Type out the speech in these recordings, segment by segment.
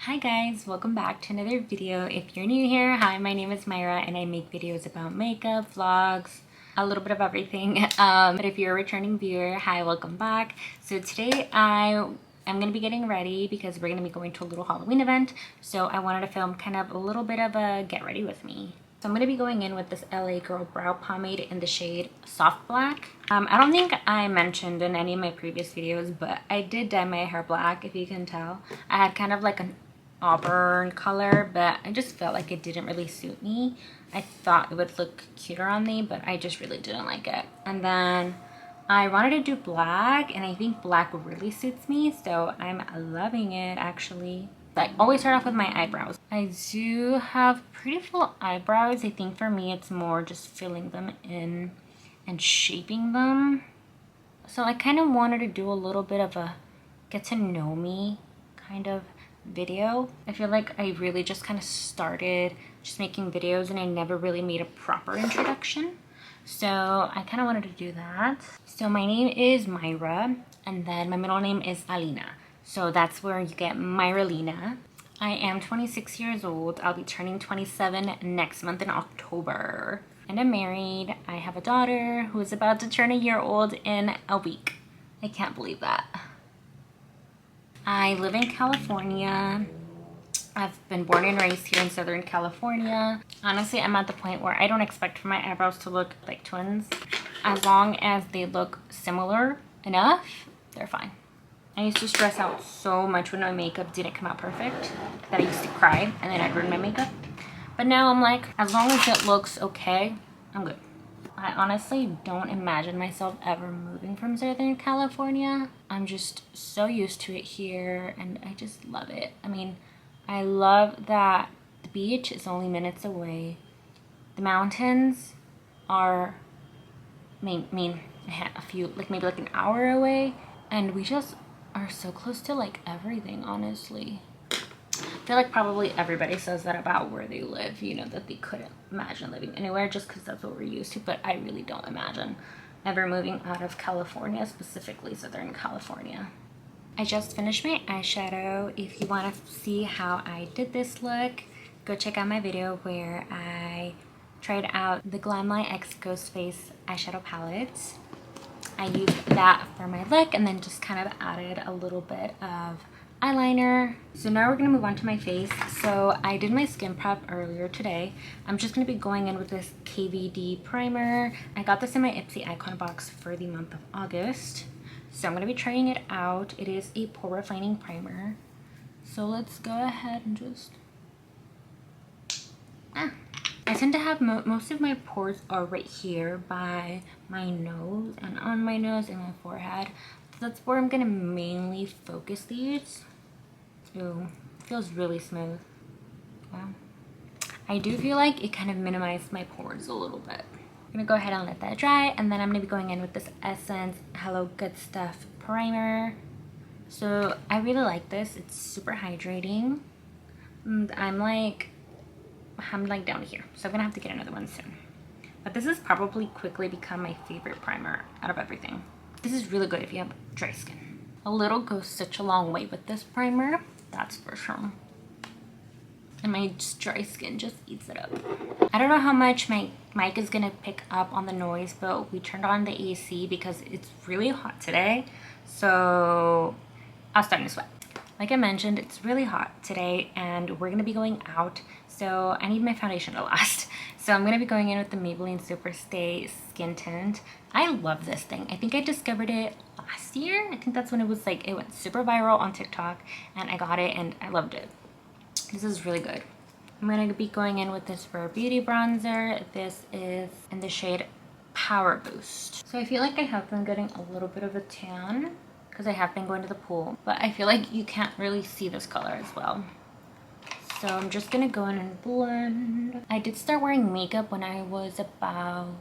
Hi guys, welcome back to another video. If you're new here, hi, my name is Mayra and I make videos about makeup, vlogs, a little bit of everything. But if you're a returning viewer, hi, welcome back. So today I'm gonna be getting ready because we're gonna be going to a little Halloween event. So I wanted to film kind of a little bit of a get ready with me. So I'm going to be going in with this LA Girl Brow Pomade in the shade Soft Black. I don't think I mentioned in any of my previous videos, but I did dye my hair black, if you can tell. I had kind of like an auburn color, but I just felt like it didn't really suit me. I thought it would look cuter on me, but I just really didn't like it. And then I wanted to do black, and I think black really suits me, so I'm loving it actually. I always start off with my eyebrows. I do have pretty full eyebrows. I think for me it's more just filling them in and shaping them. So I kind of wanted to do a little bit of a get to know me kind of video. I feel like I really just kind of started just making videos and I never really made a proper introduction. So I kind of wanted to do that. So my name is Mayra and then my middle name is Alina. So that's where you get Myralina. I am 26 years old. I'll be turning 27 next month in October. And I'm married. I have a daughter who is about to turn a year old in a week. I can't believe that. I live in California. I've been born and raised here in Southern California. Honestly, I'm at the point where I don't expect for my eyebrows to look like twins. As long as they look similar enough, they're fine. I used to stress out so much when my makeup didn't come out perfect that I used to cry and then I'd ruin my makeup. But now I'm like, as long as it looks okay, I'm good. I honestly don't imagine myself ever moving from Southern California. I'm just so used to it here and I just love it. I mean, I love that the beach is only minutes away. The mountains are, a few, like maybe like an hour away. And we just are so close to like everything, honestly. I feel like probably everybody says that about where they live, you know, that they couldn't imagine living anywhere just because that's what we're used to, but I really don't imagine ever moving out of California, specifically Southern California. I just finished my eyeshadow. If you want to see how I did this look, go check out my video where I tried out the Glamlight X Ghost Face eyeshadow palette. I used that for my look and then just kind of added a little bit of eyeliner. So now we're gonna move on to my face. So I did my skin prep earlier today. I'm just gonna be going in with this KVD primer. I got this in my Ipsy icon box for the month of August. So I'm gonna be trying it out. It is a pore refining primer. So let's go ahead and just... I tend to have most of my pores are right here by my nose and on my nose and my forehead. So that's where I'm gonna mainly focus these. Ooh, it feels really smooth. Wow. I do feel like it kind of minimized my pores a little bit. I'm gonna go ahead and let that dry and then I'm gonna be going in with this Essence Hello Good Stuff primer. So I really like this. It's super hydrating. And I'm like down here, so I'm gonna have to get another one soon. But this has probably quickly become my favorite primer out of everything. This is really good if you have dry skin. A little goes such a long way with this primer, that's for sure. And my dry skin just eats it up. I don't know how much my mic is gonna pick up on the noise, but we turned on the AC because it's really hot today, so I was starting to sweat. Like I mentioned, it's really hot today and we're gonna be going out, so I need my foundation to last. So I'm gonna be going in with the Maybelline Superstay Skin Tint. I love this thing. I think I discovered it last year. I think that's when it was like, it went super viral on TikTok and I got it and I loved it. This is really good. I'm gonna be going in with this Rare Beauty bronzer. This is in the shade Power Boost. So I feel like I have been getting a little bit of a tan because I have been going to the pool, but I feel like you can't really see this color as well. So I'm just gonna go in and blend. I did start wearing makeup when I was about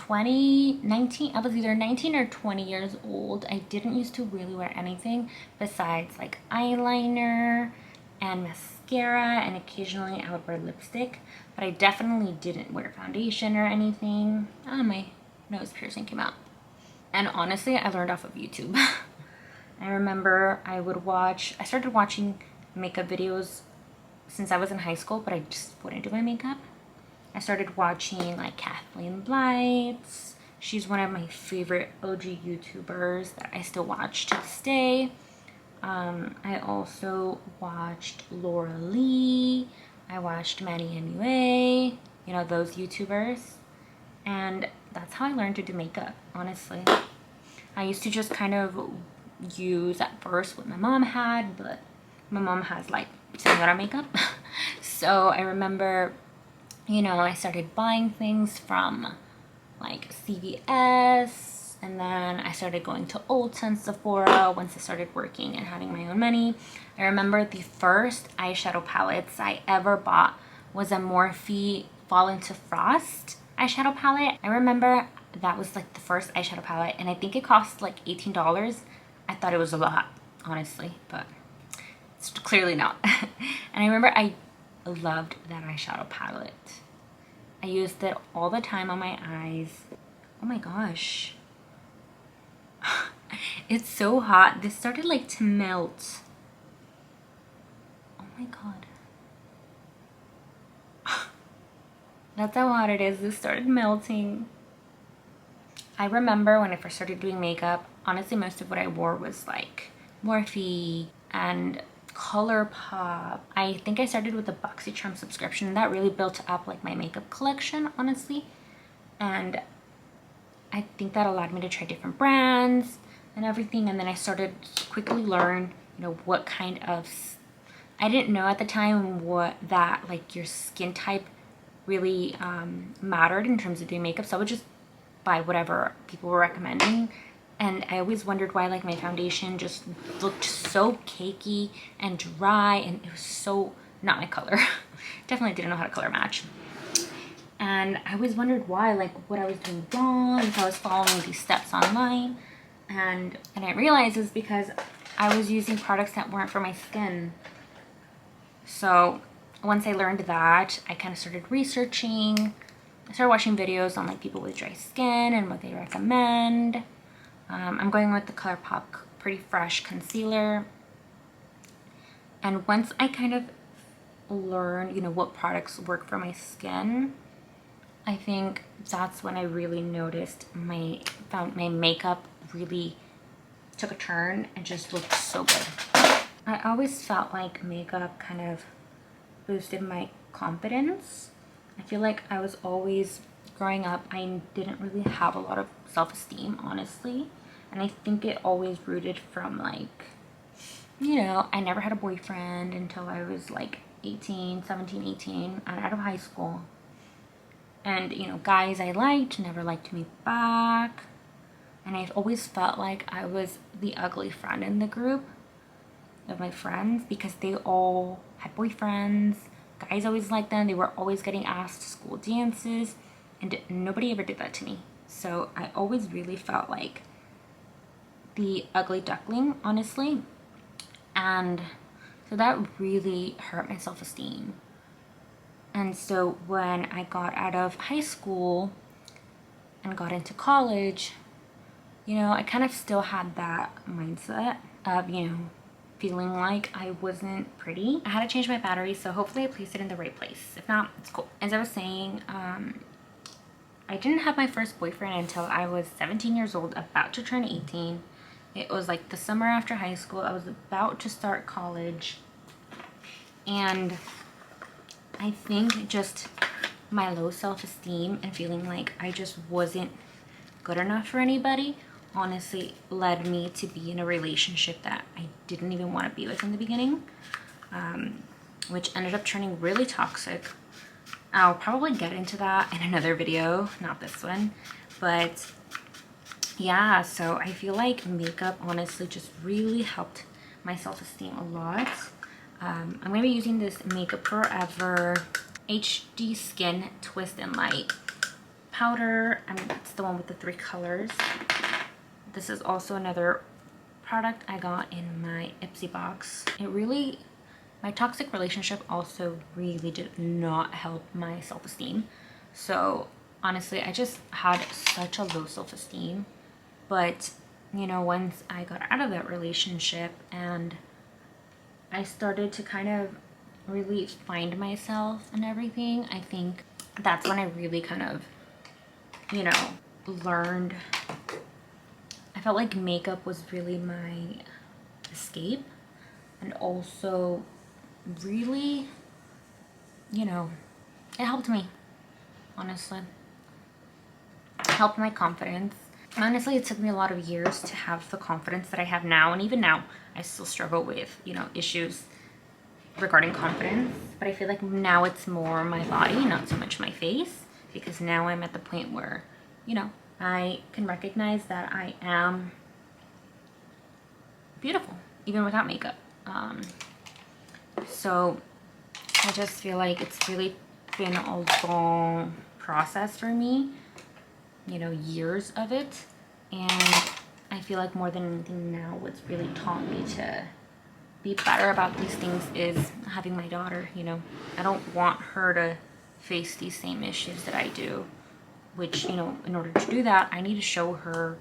19. I was either 19 or 20 years old. I didn't used to really wear anything besides like eyeliner and mascara, and occasionally I would wear lipstick, but I definitely didn't wear foundation or anything. Oh, my nose piercing came out. And honestly, I learned off of YouTube. I remember I started watching makeup videos since I was in high school, but I just wouldn't do my makeup. I started watching like Kathleen Blights. She's one of my favorite OG YouTubers that I still watch to this day. I also watched Laura Lee. I watched Manny MUA, you know, those YouTubers. And that's how I learned to do makeup, honestly. I used to just kind of use at first what my mom had, but my mom has like senora makeup. So I remember, you know, I started buying things from like CVS, and then I started going to Ulta and Sephora once I started working and having my own money. I remember the first eyeshadow palettes I ever bought was a Morphe Fall into Frost eyeshadow palette. I remember that was like the first eyeshadow palette, and I think it cost like $18. I thought it was a lot, honestly, but it's clearly not. And I remember I loved that eyeshadow palette. I used it all the time on my eyes. Oh my gosh. It's so hot. This started like to melt. Oh my god. That's how hot it is. This started melting. I remember when I first started doing makeup, honestly, most of what I wore was like Morphe and ColourPop. I think I started with the BoxyCharm subscription. That really built up like my makeup collection, honestly. And I think that allowed me to try different brands and everything. And then I started to quickly learn, you know, what kind of, I didn't know at the time what that like your skin type really mattered in terms of doing makeup. So I would just buy whatever people were recommending. And I always wondered why like my foundation just looked so cakey and dry, and it was so not my color. Definitely didn't know how to color match. And I always wondered why, like what I was doing wrong, if I was following these steps online. And I realized it's because I was using products that weren't for my skin. So once I learned that, I kind of started researching. I started watching videos on like people with dry skin and what they recommend. I'm going with the ColourPop Pretty Fresh Concealer. And once I kind of learned, you know, what products work for my skin, I think that's when I really noticed my makeup really took a turn and just looked so good. I always felt like makeup kind of boosted my confidence. I feel like I was always, growing up, I didn't really have a lot of self-esteem, honestly. And I think it always rooted from like, you know, I never had a boyfriend until I was like 17, 18, and out of high school. And, you know, guys I liked never liked me back. And I've always felt like I was the ugly friend in the group of my friends because they all had boyfriends. Guys always liked them. They were always getting asked to school dances, and nobody ever did that to me. So I always really felt like the ugly duckling, honestly. And so that really hurt my self-esteem. And so when I got out of high school and got into college, you know, I kind of still had that mindset of, you know, feeling like I wasn't pretty. I had to change my battery, so hopefully I placed it in the right place. If not, it's cool. As I was saying, I didn't have my first boyfriend until I was 17 years old, about to turn 18. It was like the summer after high school. I was about to start college. And I think just my low self-esteem and feeling like I just wasn't good enough for anybody honestly led me to be in a relationship that I didn't even want to be with in the beginning, which ended up turning really toxic. I'll probably get into that in another video, not this one, but yeah, so I feel like makeup honestly just really helped my self-esteem a lot. I'm going to be using this Makeup Forever HD Skin Twist and Light powder. It's the one with the 3 colors. This is also another product I got in my Ipsy box. It really, my toxic relationship also really did not help my self-esteem. So honestly, I just had such a low self-esteem. But, you know, once I got out of that relationship and I started to kind of really find myself and everything, I think that's when I really kind of, you know, learned. I felt like makeup was really my escape, and also really, you know, it helped me, honestly. It helped my confidence. Honestly, it took me a lot of years to have the confidence that I have now, and even now I still struggle with, you know, issues regarding confidence, but I feel like now it's more my body, not so much my face, because now I'm at the point where, you know, I can recognize that I am beautiful even without makeup. So I just feel like it's really been a long process for me, you know, years of it, and I feel like more than anything now what's really taught me to be better about these things is having my daughter. You know, I don't want her to face these same issues that I do, which, you know, in order to do that I need to show her,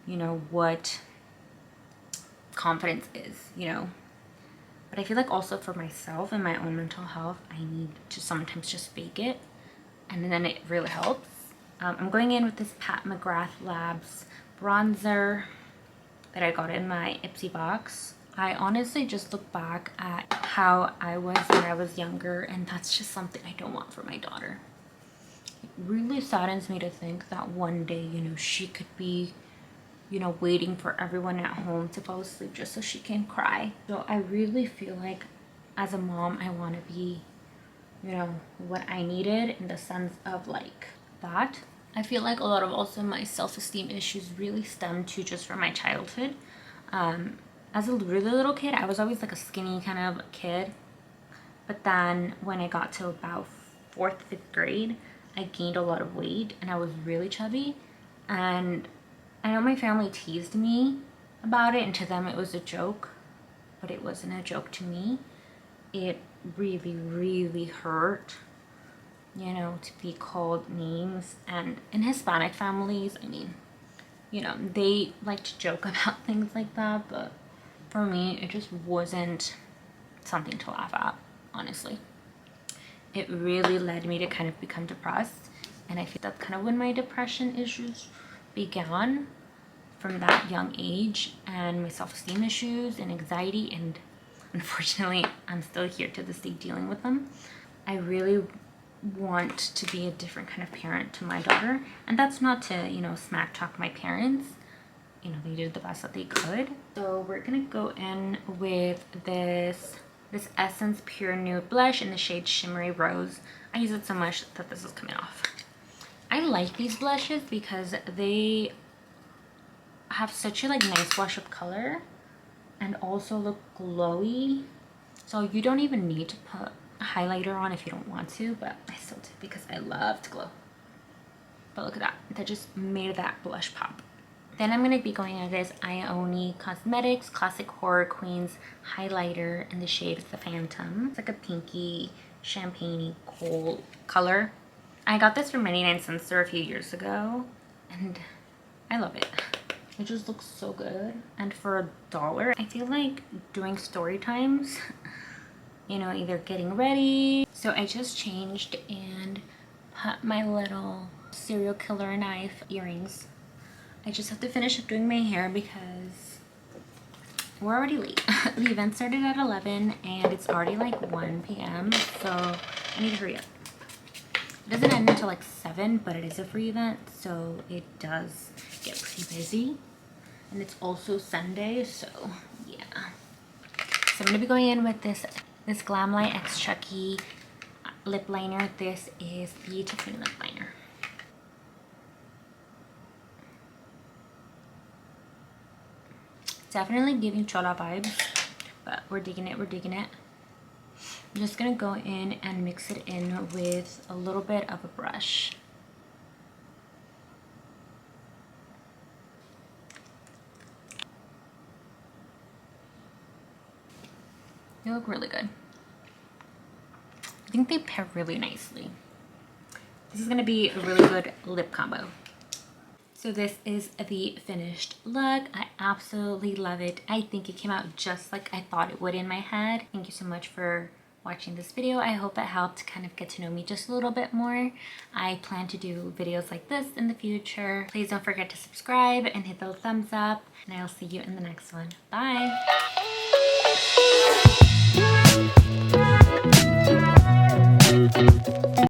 you know, what confidence is, you know. But I feel like also for myself and my own mental health, I need to sometimes just fake it, and then it really helps. I'm going in with this Pat McGrath Labs bronzer that I got in my Ipsy box. I honestly just look back at how I was when I was younger, and that's just something I don't want for my daughter. It really saddens me to think that one day, you know, she could be, you know, waiting for everyone at home to fall asleep just so she can cry. So I really feel like as a mom, I want to be, you know, what I needed in the sense of like that. I feel like a lot of also my self-esteem issues really stem to just from my childhood. As a really little kid, I was always like a skinny kind of kid. But then when I got to about 4th, 5th grade, I gained a lot of weight and I was really chubby. And I know my family teased me about it, and to them it was a joke, but it wasn't a joke to me. It really, really hurt, you know, to be called names. And in Hispanic families, I mean, you know, they like to joke about things like that, but for me, it just wasn't something to laugh at, honestly. It really led me to kind of become depressed, and I feel that's kind of when my depression issues began, from that young age, and my self-esteem issues and anxiety, and unfortunately I'm still here to this day dealing with them. I really want to be a different kind of parent to my daughter, and that's not to, you know, smack talk my parents. You know, they did the best that they could. So we're gonna go in with this Essence Pure Nude Blush in the shade Shimmery Rose. I use it so much that this is coming off. I like these blushes because they have such a like nice wash of color and also look glowy. So you don't even need to put a highlighter on if you don't want to, but I still do because I love to glow. But look at that, that just made that blush pop. Then I'm going to be going into this Ione Cosmetics Classic Horror Queens highlighter in the shade The Phantom. It's like a pinky, champagne-y coal color. I got this for 99 cents store a few years ago, and I love it. It just looks so good. And for $1, I feel like doing story times, you know, either getting ready. So I just changed and put my little serial killer knife earrings. I just have to finish up doing my hair because we're already late. The event started at 11 and it's already like 1 p.m. So I need to hurry up. It doesn't end until like 7, but it is a free event, so it does get pretty busy. And it's also Sunday, so yeah. So I'm gonna be going in with this Glamlight X Chucky lip liner. This is the Tiffany lip liner. Definitely giving Chola vibes, but we're digging it, we're digging it. I'm just gonna go in and mix it in with a little bit of a brush. They look really good. I think they pair really nicely. This is gonna be a really good lip combo. So this is the finished look. I absolutely love it. I think it came out just like I thought it would in my head. Thank you so much for watching this video. I hope it helped kind of get to know me just a little bit more. I plan to do videos like this in the future. Please don't forget to subscribe and hit the thumbs up, and I'll see you in the next one. Bye!